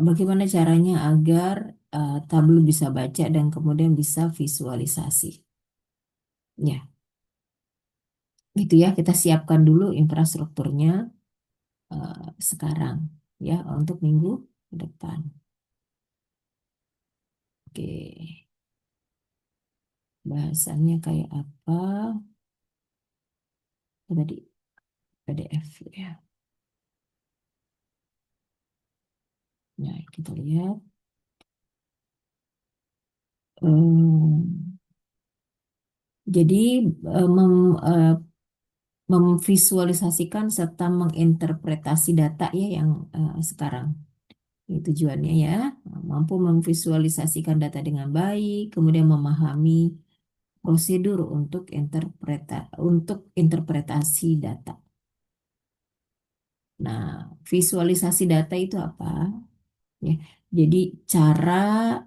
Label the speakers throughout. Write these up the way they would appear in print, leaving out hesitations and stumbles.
Speaker 1: bagaimana caranya agar Tableau bisa baca dan kemudian bisa visualisasi. Ya, gitu ya. Kita siapkan dulu infrastrukturnya sekarang ya untuk minggu depan. Oke, bahasannya kayak apa? Tadi PDF ya. Nah, kita lihat. Hmm, jadi eh, mem, eh, memvisualisasikan serta menginterpretasi data ya yang sekarang. Ini tujuannya ya, mampu memvisualisasikan data dengan baik, kemudian memahami prosedur untuk interpretasi data. Nah, visualisasi data itu apa? Ya, jadi cara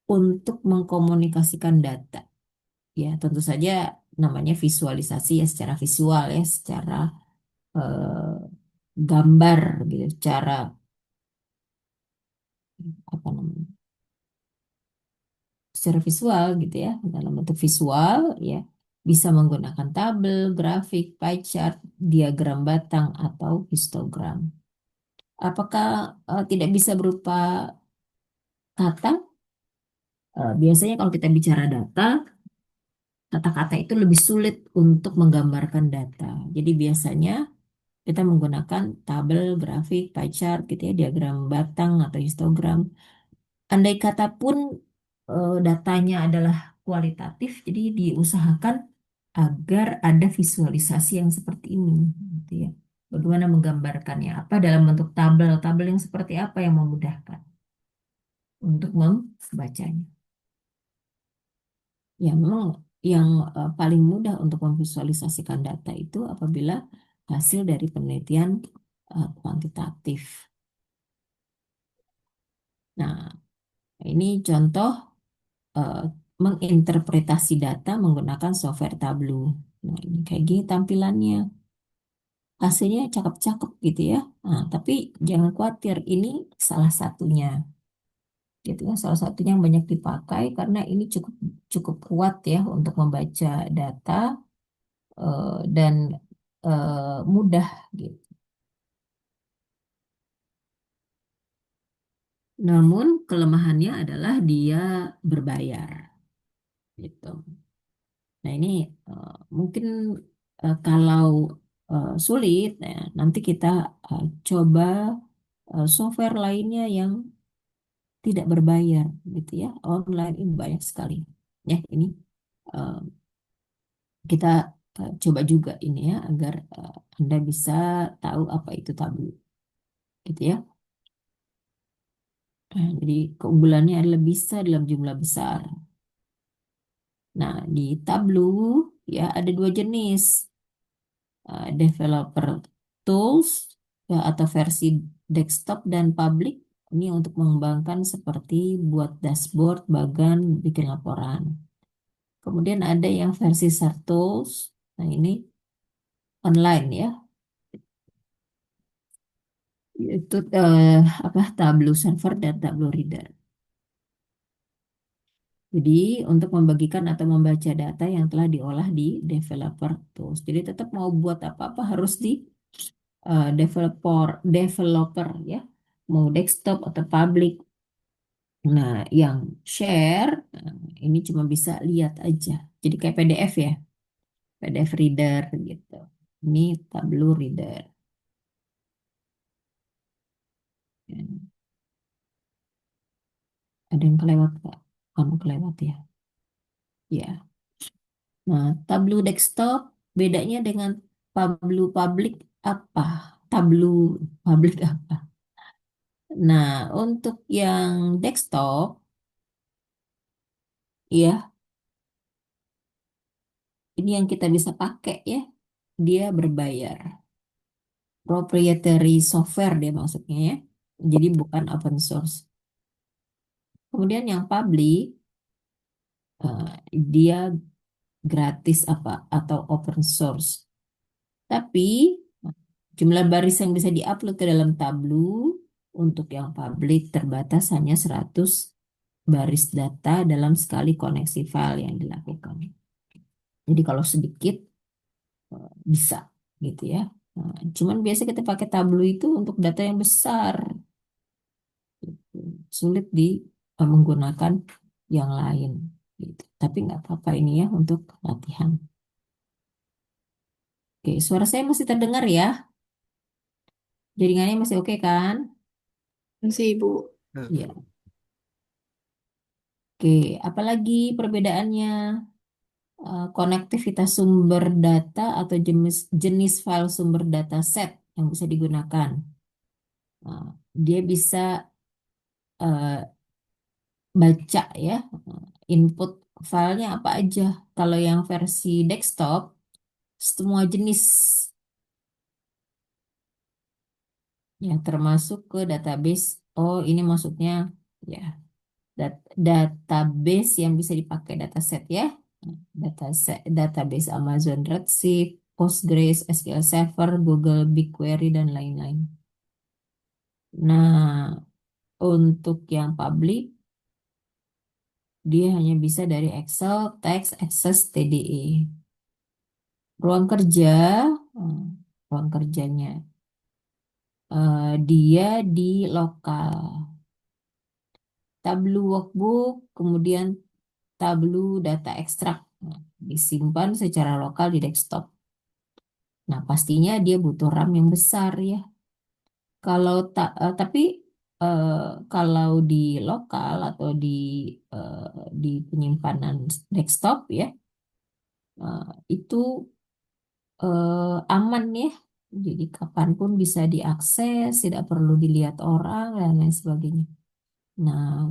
Speaker 1: untuk mengkomunikasikan data. Ya, tentu saja namanya visualisasi ya secara visual ya, secara eh, gambar gitu, secara apa namanya? Secara visual gitu ya, dalam bentuk visual ya, bisa menggunakan tabel, grafik, pie chart, diagram batang atau histogram. Apakah tidak bisa berupa kata? Biasanya kalau kita bicara data, kata-kata itu lebih sulit untuk menggambarkan data. Jadi biasanya kita menggunakan tabel, grafik, pie chart, gitu ya, diagram batang atau histogram. Andai kata pun datanya adalah kualitatif, jadi diusahakan agar ada visualisasi yang seperti ini, gitu ya. Bagaimana menggambarkannya? Apa dalam bentuk tabel? Tabel yang seperti apa yang memudahkan untuk membacanya? Ya, memang yang paling mudah untuk memvisualisasikan data itu apabila hasil dari penelitian kuantitatif. Nah, ini contoh eh, menginterpretasi data menggunakan software Tableau. Nah, ini kayak gini tampilannya. Hasilnya cakep-cakep gitu ya. Nah, tapi jangan khawatir, ini salah satunya. Gitu ya, salah satunya yang banyak dipakai karena ini cukup cukup kuat ya untuk membaca data dan mudah gitu. Namun kelemahannya adalah dia berbayar gitu. Nah ini mungkin kalau sulit, ya, nanti kita coba software lainnya yang tidak berbayar gitu ya. Online ini banyak sekali. Ya ini eh, kita coba juga ini ya agar Anda bisa tahu apa itu Tableau gitu ya. Nah, jadi keunggulannya adalah bisa dalam jumlah besar. Nah, di Tableau ya ada dua jenis developer tools ya, atau versi desktop dan public. Ini untuk mengembangkan seperti buat dashboard, bagan, bikin laporan. Kemudian ada yang versi SAR tools. Nah, ini online ya. Itu apa Tableau server dan Tableau reader. Jadi untuk membagikan atau membaca data yang telah diolah di developer tools. Jadi tetap mau buat apa-apa harus di developer ya, mau desktop atau public. Nah, yang share ini cuma bisa lihat aja. Jadi kayak PDF ya, PDF reader gitu. Ini Tableau reader. Ya, ada yang kelewat Kak? Kamu kelewat ya? Ya. Nah, Tableau desktop bedanya dengan Tableau public apa? Tableau public apa? Nah, untuk yang desktop ya, ini yang kita bisa pakai ya, dia berbayar. Proprietary software dia maksudnya ya. Jadi bukan open source. Kemudian yang public dia gratis apa atau open source. Tapi jumlah baris yang bisa diupload ke dalam Tableau Untuk yang publik terbatas hanya 100 baris data dalam sekali koneksi file yang dilakukan. Jadi kalau sedikit bisa gitu ya. Nah, cuman biasa kita pakai Tableau itu untuk data yang besar. Sulit menggunakan yang lain gitu. Tapi nggak apa-apa ini ya untuk latihan. Oke, suara saya masih terdengar ya? Jaringannya masih oke kan?
Speaker 2: Masih Ibu.
Speaker 1: Ya. Oke, apalagi perbedaannya? Konektivitas sumber data atau jenis file sumber data set yang bisa digunakan. Nah, dia bisa eh, baca ya input filenya apa aja. Kalau yang versi desktop, semua jenis ya termasuk ke database. Oh, ini maksudnya ya database yang bisa dipakai dataset ya. Database Amazon Redshift, Postgres, SQL Server, Google BigQuery dan lain-lain. Nah, untuk yang public dia hanya bisa dari Excel, Text, Access, TDE. Ruang kerja, hmm, ruang kerjanya dia di lokal. Tableau Workbook, kemudian Tableau Data Extract. Nah, disimpan secara lokal di desktop. Nah, pastinya dia butuh RAM yang besar ya. Kalau tapi eh, kalau di lokal atau eh, di penyimpanan desktop ya, itu aman ya. Jadi kapanpun bisa diakses, tidak perlu dilihat orang dan lain sebagainya. Nah,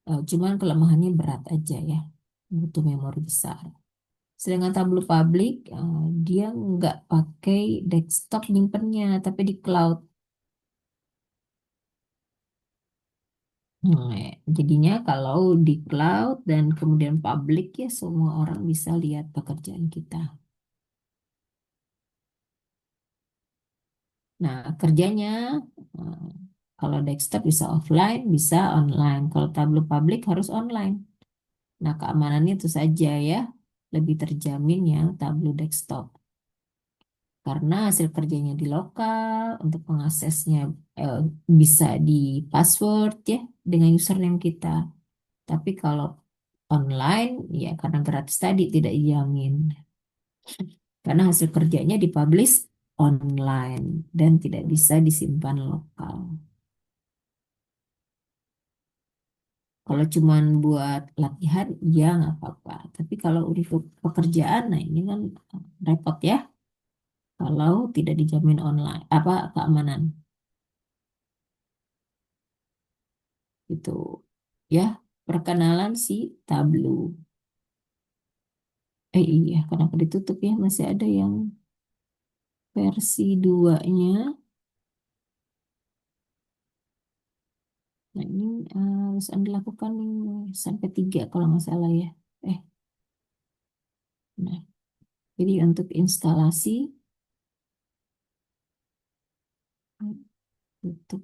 Speaker 1: cuman kelemahannya berat aja ya, butuh memori besar. Sedangkan tabel publik, dia nggak pakai desktop nyimpennya, tapi di cloud. Jadinya kalau di cloud dan kemudian publik ya semua orang bisa lihat pekerjaan kita. Nah, kerjanya eh, kalau desktop bisa offline, bisa online. Kalau tabel publik harus online. Nah, keamanannya itu saja ya, lebih terjamin yang tabel desktop. Karena hasil kerjanya di lokal, untuk mengaksesnya eh, bisa di password ya dengan username kita. Tapi kalau online, ya karena gratis tadi tidak dijamin. Karena hasil kerjanya dipublish online dan tidak bisa disimpan lokal. Kalau cuman buat latihan, ya nggak apa-apa. Tapi kalau untuk pekerjaan, nah ini kan repot ya. Kalau tidak dijamin online, apa keamanan itu ya. Perkenalan si Tableau. Iya, kenapa ditutup ya? Masih ada yang versi 2-nya. Nah, ini harus Anda lakukan nih sampai 3 kalau nggak salah ya. Eh, nah, jadi untuk instalasi, tutup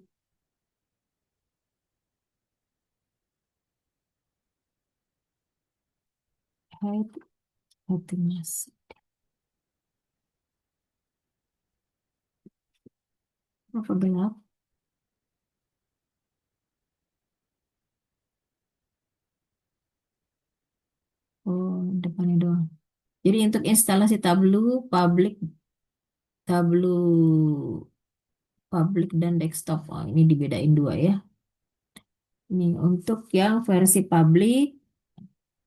Speaker 1: hide automasi. Apa gelap? Oh, depannya doang. Jadi untuk instalasi Tableau, public dan desktop. Oh, ini dibedain dua ya. Ini untuk yang versi public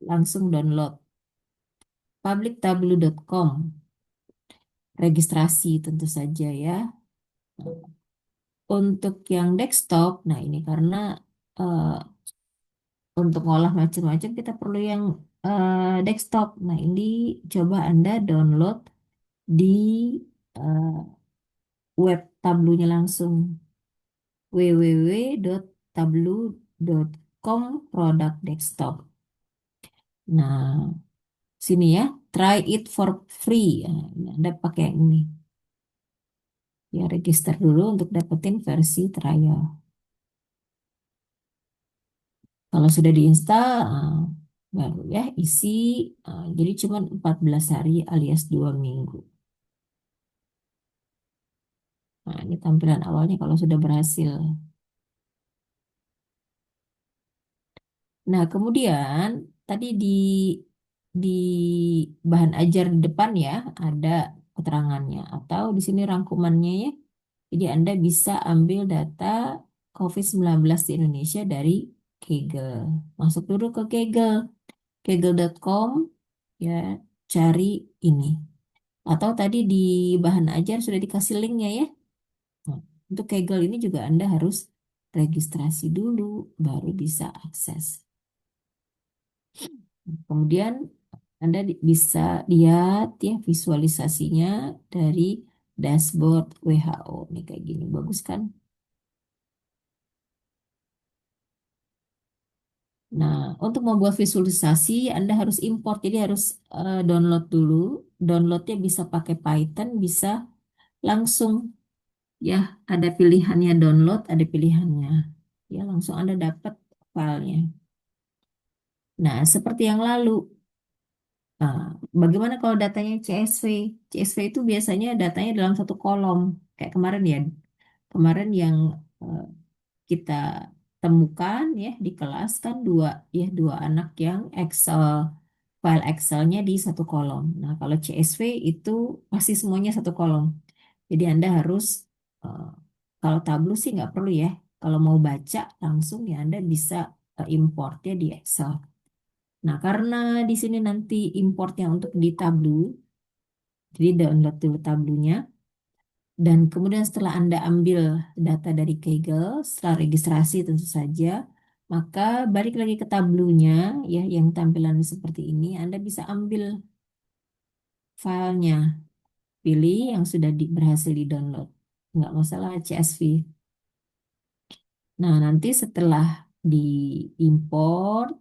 Speaker 1: langsung download publictableau.com. Registrasi tentu saja ya. Untuk yang desktop, nah ini karena eh, untuk ngolah macam-macam kita perlu yang desktop. Nah ini coba Anda download di eh, web Tableau-nya langsung www.tableau.com product desktop. Nah sini ya, try it for free. Nah, ini Anda pakai yang ini. Ya register dulu untuk dapetin versi trial. Kalau sudah diinstal, baru ya isi. Jadi cuma 14 hari alias 2 minggu. Nah, ini tampilan awalnya kalau sudah berhasil. Nah, kemudian tadi di bahan ajar di depan ya ada keterangannya atau di sini rangkumannya ya. Jadi Anda bisa ambil data COVID-19 di Indonesia dari Kaggle. Masuk dulu ke Kaggle, kaggle.com ya, cari ini. Atau tadi di bahan ajar sudah dikasih linknya ya. Nah, untuk Kaggle ini juga Anda harus registrasi dulu baru bisa akses. Kemudian Anda bisa lihat ya visualisasinya dari dashboard WHO. Nih kayak gini, bagus kan? Nah, untuk membuat visualisasi Anda harus import, jadi harus download dulu. Downloadnya bisa pakai Python, bisa langsung ya, ada pilihannya download, ada pilihannya. Ya, langsung Anda dapat filenya. Nah, seperti yang lalu, Nah, bagaimana kalau datanya CSV? CSV itu biasanya datanya dalam satu kolom. Kayak kemarin ya, kemarin yang eh, kita temukan ya di kelas kan dua anak yang file Excelnya di satu kolom. Nah, kalau CSV itu pasti semuanya satu kolom. Jadi Anda harus eh, kalau Tableau sih nggak perlu ya. Kalau mau baca langsung ya Anda bisa importnya di Excel. Nah, karena di sini nanti importnya untuk di Tableau, jadi download dulu tablunya. Dan kemudian setelah Anda ambil data dari Kaggle, setelah registrasi tentu saja, maka balik lagi ke tablunya, ya, yang tampilan seperti ini. Anda bisa ambil filenya, pilih yang sudah berhasil di-download. Nggak masalah CSV. Nah, nanti setelah diimport,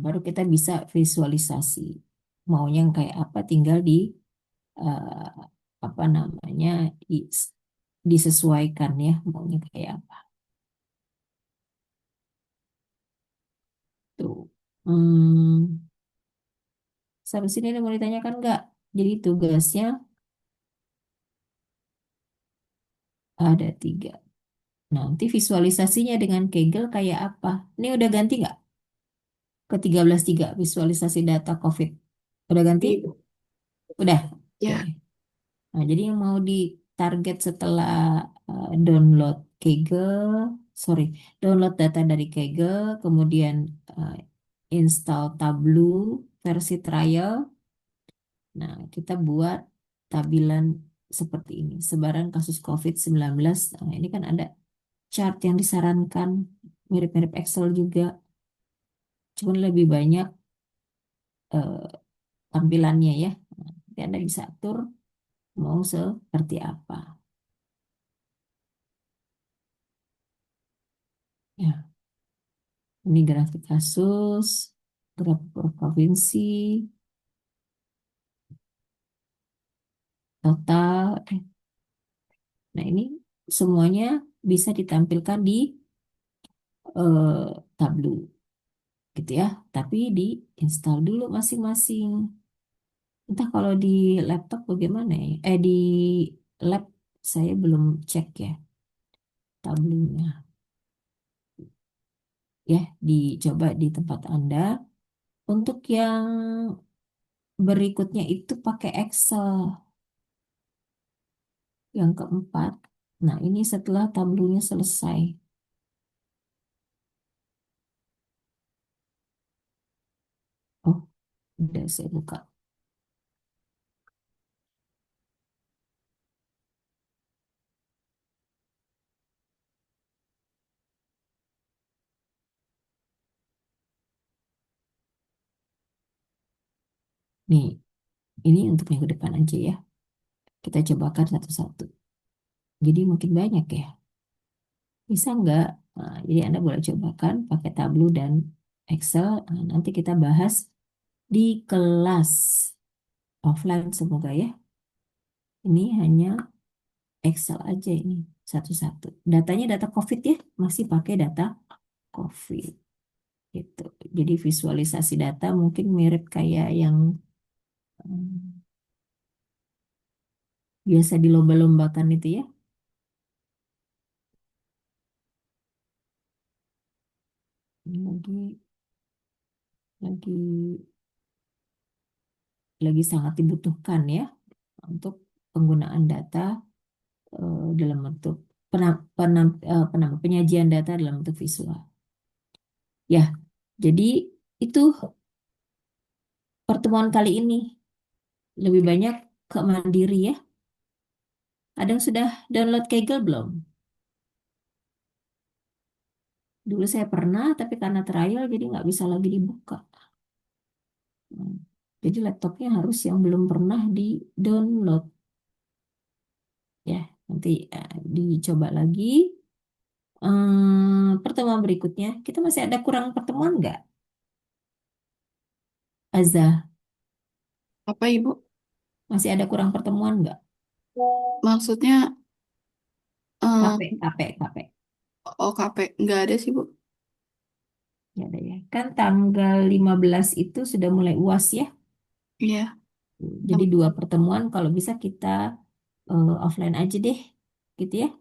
Speaker 1: baru kita bisa visualisasi. Maunya yang kayak apa, tinggal eh, apa namanya disesuaikan ya maunya kayak apa tuh. Hmm, Sampai sini ada mau ditanyakan nggak? Jadi tugasnya ada 3. Nanti visualisasinya dengan Kaggle kayak apa? Ini udah ganti nggak ke 13.3 visualisasi data COVID? Udah ganti?
Speaker 2: Ibu.
Speaker 1: Udah. Oke.
Speaker 2: Ya,
Speaker 1: Nah, jadi yang mau ditarget setelah download Kaggle, sorry, download data dari Kaggle, kemudian eh, install Tableau versi trial. Nah, kita buat tabilan seperti ini, sebaran kasus COVID-19. Nah, ini kan ada chart yang disarankan, mirip-mirip Excel juga, cuman lebih banyak eh, tampilannya ya. Nah, nanti Anda bisa atur mau seperti apa. Ya. Ini grafik kasus, grafik per provinsi, total. Nah, ini semuanya bisa ditampilkan di Tableau gitu ya. Tapi di install dulu masing-masing. Entah kalau di laptop bagaimana ya. Di lab saya belum cek ya Tableau-nya. Ya, dicoba di tempat Anda. Untuk yang berikutnya itu pakai Excel. Yang keempat. Nah, ini setelah tablunya selesai. Oh, udah saya buka. Nih, ini untuk minggu depan aja ya. Kita cobakan satu-satu. Jadi mungkin banyak ya. Bisa nggak? Nah, jadi Anda boleh cobakan pakai Tableau dan Excel. Nah, nanti kita bahas di kelas offline semoga ya. Ini hanya Excel aja ini satu-satu. Datanya data COVID ya, masih pakai data COVID gitu. Jadi visualisasi data mungkin mirip kayak yang hmm, biasa dilomba-lombakan itu ya. Ini lagi lagi sangat dibutuhkan ya untuk penggunaan data dalam bentuk penyajian data dalam bentuk visual. Ya, jadi itu pertemuan kali ini lebih banyak ke mandiri ya. Ada yang sudah download Kaggle belum? Dulu saya pernah, tapi karena trial jadi nggak bisa lagi dibuka. Hmm. Jadi laptopnya harus yang belum pernah di-download ya. Nanti dicoba lagi. Pertemuan berikutnya, kita masih ada kurang pertemuan nggak? Azza,
Speaker 2: Apa Ibu?
Speaker 1: masih ada kurang pertemuan nggak?
Speaker 2: Maksudnya
Speaker 1: KP,
Speaker 2: eh
Speaker 1: KP, KP.
Speaker 2: OKP? Nggak ada sih, Bu.
Speaker 1: Ya ada ya. Kan tanggal 15 itu sudah mulai UAS ya.
Speaker 2: Iya.
Speaker 1: Jadi dua pertemuan kalau bisa kita offline aja deh, gitu ya.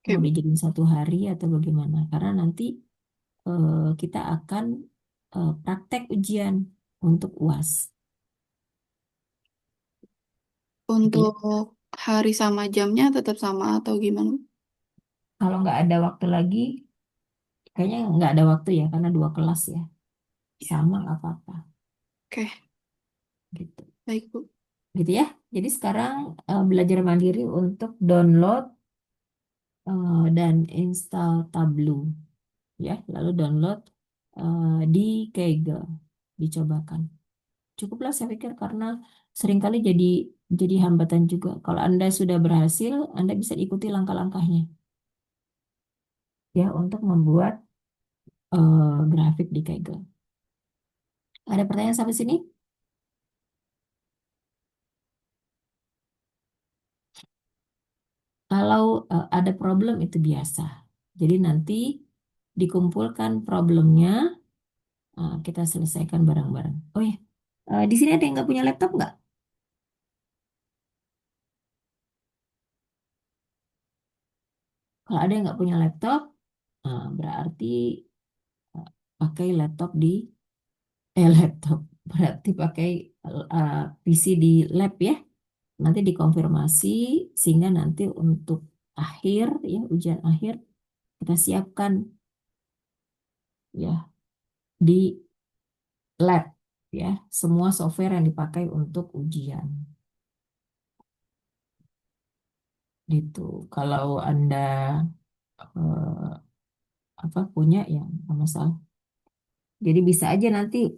Speaker 2: Oke,
Speaker 1: Mau
Speaker 2: Bu.
Speaker 1: dijadiin satu hari atau bagaimana? Karena nanti kita akan praktek ujian untuk UAS, gitu ya.
Speaker 2: Untuk hari sama jamnya tetap sama atau gimana, Bu?
Speaker 1: Kalau nggak ada waktu lagi, kayaknya nggak ada waktu ya, karena dua kelas ya.
Speaker 2: Iya.
Speaker 1: Sama nggak apa-apa,
Speaker 2: Oke,
Speaker 1: gitu.
Speaker 2: baik, Bu.
Speaker 1: Gitu ya. Jadi sekarang belajar mandiri untuk download dan install Tableau, ya. Lalu download di Kaggle, dicobakan. Cukuplah saya pikir karena seringkali jadi hambatan juga. Kalau Anda sudah berhasil, Anda bisa ikuti langkah-langkahnya ya untuk membuat grafik di Kaggle. Ada pertanyaan sampai sini? Kalau ada problem itu biasa. Jadi nanti dikumpulkan problemnya, kita selesaikan bareng-bareng. Oh ya, di sini ada yang nggak punya laptop nggak? Kalau ada yang nggak punya laptop, berarti eh, pakai laptop laptop berarti pakai uh, PC di lab ya. Nanti dikonfirmasi sehingga nanti untuk akhir ya ujian akhir kita siapkan ya di lab ya semua software yang dipakai untuk ujian gitu. Kalau Anda eh, apa punya ya nggak masalah. Jadi bisa aja nanti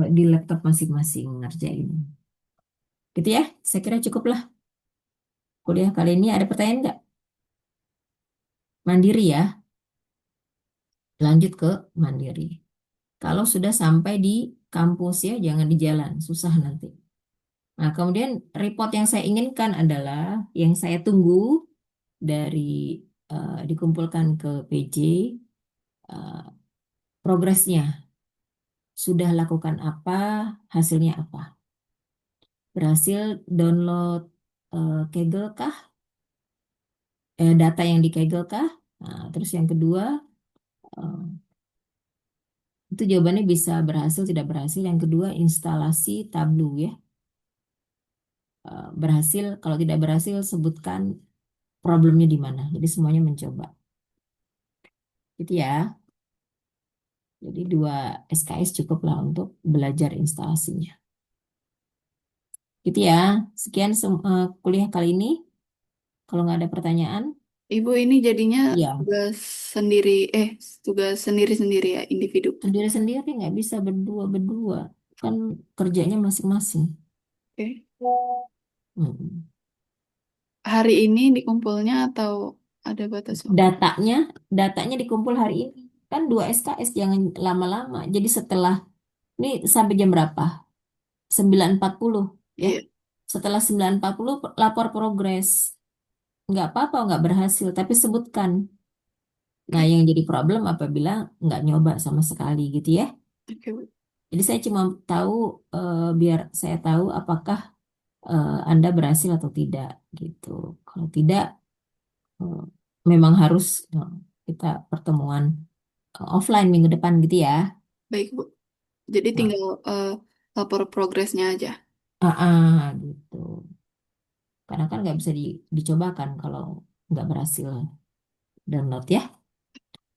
Speaker 1: di laptop masing-masing ngerjain. Gitu ya. Saya kira cukup lah kuliah kali ini. Ada pertanyaan nggak? Mandiri ya. Lanjut ke mandiri. Kalau sudah sampai di kampus ya, jangan di jalan, susah nanti. Nah, kemudian report yang saya inginkan adalah yang saya tunggu dari dikumpulkan ke PJ, eh, progresnya. Sudah lakukan apa, hasilnya apa? Berhasil download Kaggle kah? Data yang di Kaggle kah? Nah, terus yang kedua, eh, itu jawabannya bisa berhasil, tidak berhasil. Yang kedua, instalasi Tableau ya. Berhasil, kalau tidak berhasil sebutkan problemnya di mana. Jadi semuanya mencoba. Gitu ya. Jadi dua SKS cukup lah untuk belajar instalasinya. Gitu ya. Sekian kuliah kali ini. Kalau nggak ada pertanyaan,
Speaker 2: Ibu ini jadinya
Speaker 1: ya
Speaker 2: tugas sendiri, tugas sendiri-sendiri ya, individu.
Speaker 1: sendiri-sendiri nggak bisa berdua-berdua. Kan kerjanya masing-masing.
Speaker 2: Oke.
Speaker 1: Hmm.
Speaker 2: Hari ini dikumpulnya atau ada batas waktu?
Speaker 1: Datanya, datanya dikumpul hari ini. Kan dua SKS jangan lama-lama. Jadi setelah ini sampai jam berapa? 9.40 ya.
Speaker 2: Iya.
Speaker 1: Setelah 9.40 lapor progres. nggak apa-apa, nggak berhasil, tapi sebutkan. Nah,
Speaker 2: Oke,
Speaker 1: yang jadi problem apabila nggak nyoba sama sekali gitu ya.
Speaker 2: oke, Bu.
Speaker 1: Jadi saya cuma tahu biar saya tahu apakah Anda berhasil atau tidak gitu. Kalau tidak, eh, memang harus kita pertemuan offline minggu depan gitu ya.
Speaker 2: Baik, Bu. Jadi
Speaker 1: Nah,
Speaker 2: tinggal lapor progresnya aja.
Speaker 1: gitu. Karena kan nggak bisa dicobakan kalau nggak berhasil download ya.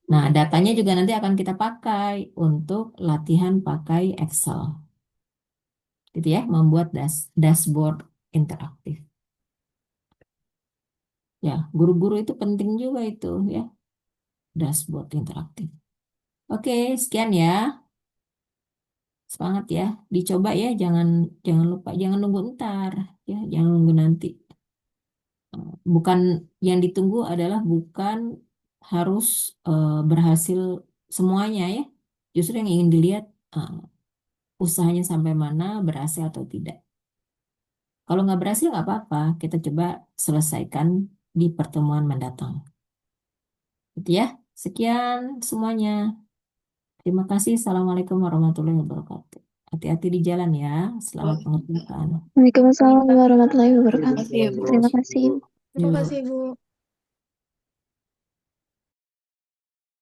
Speaker 1: Nah, datanya juga nanti akan kita pakai untuk latihan pakai Excel, gitu ya, membuat dashboard interaktif. Ya, guru-guru itu penting juga itu ya, dashboard interaktif. Oke, sekian ya. Semangat ya. Dicoba ya, jangan jangan lupa, jangan nunggu ntar ya, jangan nunggu nanti. Bukan yang ditunggu adalah bukan harus berhasil semuanya ya. Justru yang ingin dilihat eh, usahanya sampai mana, berhasil atau tidak. Kalau nggak berhasil nggak apa-apa, kita coba selesaikan di pertemuan mendatang. Gitu ya. Sekian semuanya. Terima kasih. Assalamualaikum warahmatullahi wabarakatuh. Hati-hati di jalan ya. Selamat
Speaker 2: Wah,
Speaker 1: mengerjakan.
Speaker 3: Waalaikumsalam warahmatullahi
Speaker 2: terima
Speaker 3: wabarakatuh.
Speaker 2: kasih ya, Bu.
Speaker 3: Terima kasih.
Speaker 2: Terima
Speaker 1: Yuk.
Speaker 2: kasih, Bu.